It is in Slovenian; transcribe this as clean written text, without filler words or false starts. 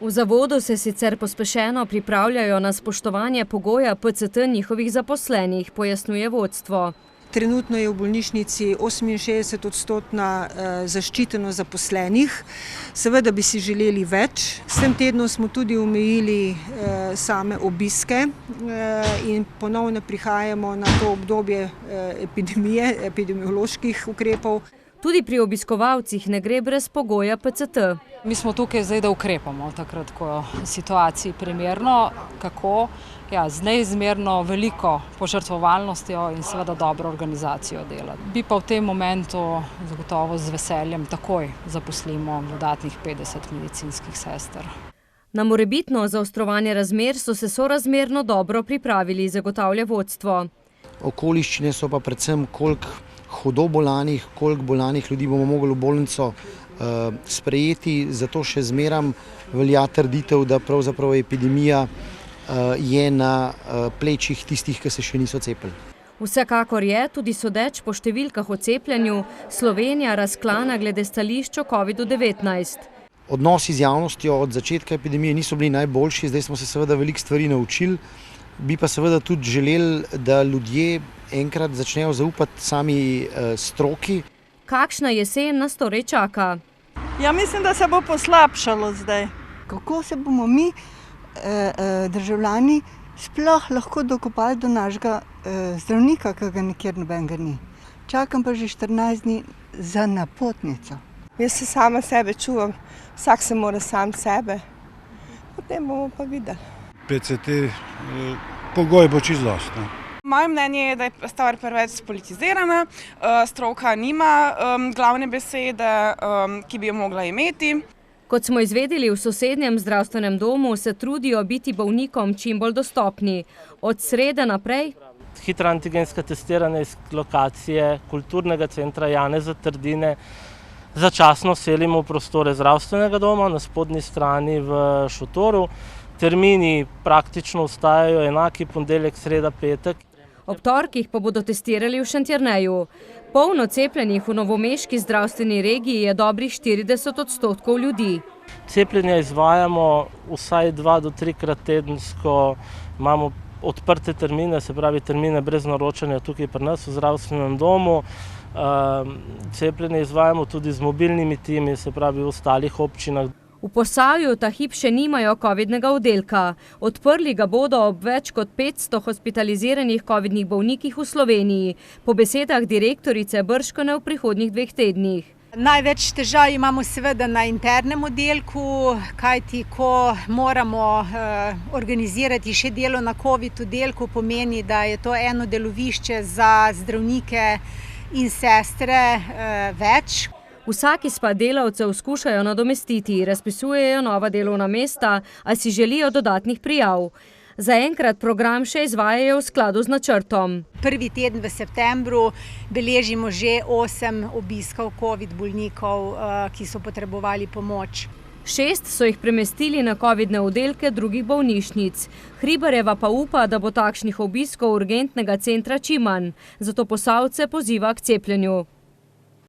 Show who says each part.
Speaker 1: V zavodu se sicer pospešeno pripravljajo na spoštovanje pogoja PCT njihovih zaposlenih, pojasnjuje vodstvo.
Speaker 2: Trenutno je v bolnišnici 68% zaščitenost zaposlenih. Seveda bi si želeli več. S tem tednom smo tudi omejili same obiske in ponovno prihajamo na to obdobje epidemije, epidemioloških ukrepov.
Speaker 1: Tudi pri obiskovalcih ne gre brez pogoja PCT.
Speaker 3: Mi smo tukaj zdaj, da ukrepamo takrat, ko je situaciji primerno, kako. Ja, z neizmerno veliko požrtvovalnostjo in seveda dobro organizacijo dela. Bi pa v tem momentu zagotovo z veseljem takoj zaposlimo dodatnih 50 medicinskih sester.
Speaker 1: Na morebitno zaostrovanje razmer so se sorazmerno dobro pripravili, zagotavlja vodstvo.
Speaker 4: Okoliščine so pa predvsem, koliko hudo bolanih, koliko bolanih ljudi bomo mogli v bolnico sprejeti, zato še zmeram velja trditev, da pravzaprav epidemija je na plečih tistih, ki se še niso cepili.
Speaker 1: Vsekakor je, tudi sodeč po številkah o cepljenju, Slovenija razklana glede stališč o COVID-19.
Speaker 4: Odnosi z javnostjo od začetka epidemije niso bili najboljši, zdaj smo se seveda veliko stvari naučili, bi pa seveda tudi želeli, da ljudje enkrat začnejo zaupati sami stroki.
Speaker 1: Kakšna jesen nas torej čaka?
Speaker 5: Ja, mislim, da se bo poslabšalo zdaj.
Speaker 6: Kako se bomo mi, državljani, sploh lahko dokopali do našega zdravnika, ki ga nikjer nobenega ni. Čakam pa že 14 dni za napotnico.
Speaker 5: Jaz se sama sebe čuvam, vsak se mora sam sebe. Potem bomo pa videli.
Speaker 7: PCT pogoj bo čisto dosti.
Speaker 8: Moje mnenje je, da je stvar preveč spolitizirana, stroka nima glavne besede, ki bi jo mogla imeti.
Speaker 1: Kot smo izvedeli, v sosednjem zdravstvenem domu se trudijo biti bolnikom čim bolj dostopni. Od srede naprej.
Speaker 9: Hitra antigenska testiranja iz lokacije Kulturnega centra Janeza Trdine začasno selimo v prostore zdravstvenega doma na spodnji strani v šotoru. Termini praktično ostajajo enaki, ponedeljek, sreda, petek.
Speaker 1: Ob torkih pa bodo testirali v Šentjerneju. Polno cepljenih v novomeški zdravstveni regiji je dobrih 40% ljudi.
Speaker 9: Cepljenje izvajamo vsaj 2 do 3-krat tedensko. Imamo odprte termine, se pravi termine brez naročanja tukaj pri nas v zdravstvenem domu. Cepljenje izvajamo tudi z mobilnimi timi, se pravi v ostalih občinah.
Speaker 1: V Posavju ta hip še nimajo covidnega oddelka. Odprli ga bodo ob več kot 500 hospitaliziranih covidnih bolnikih v Sloveniji, po besedah direktorice bržkone v prihodnjih 2 tednih.
Speaker 10: Največ težav imamo seveda na internem oddelku, kajti ko moramo organizirati še delo na covid oddelku, pomeni, da je to eno delovišče za zdravnike in sestre več.
Speaker 1: Vsak izpad delavcev skušajo nadomestiti, razpisujejo nova delovna mesta, a si želijo dodatnih prijav. Zaenkrat program še izvajajo v skladu z načrtom.
Speaker 10: Prvi teden v septembru beležimo že 8 obiskov covid bolnikov, ki so potrebovali pomoč.
Speaker 1: 6 so jih premestili na covidne oddelke drugih bolnišnic. Hribarjeva pa upa, da bo takšnih obiskov urgentnega centra čim manj, zato Posavce poziva k cepljenju.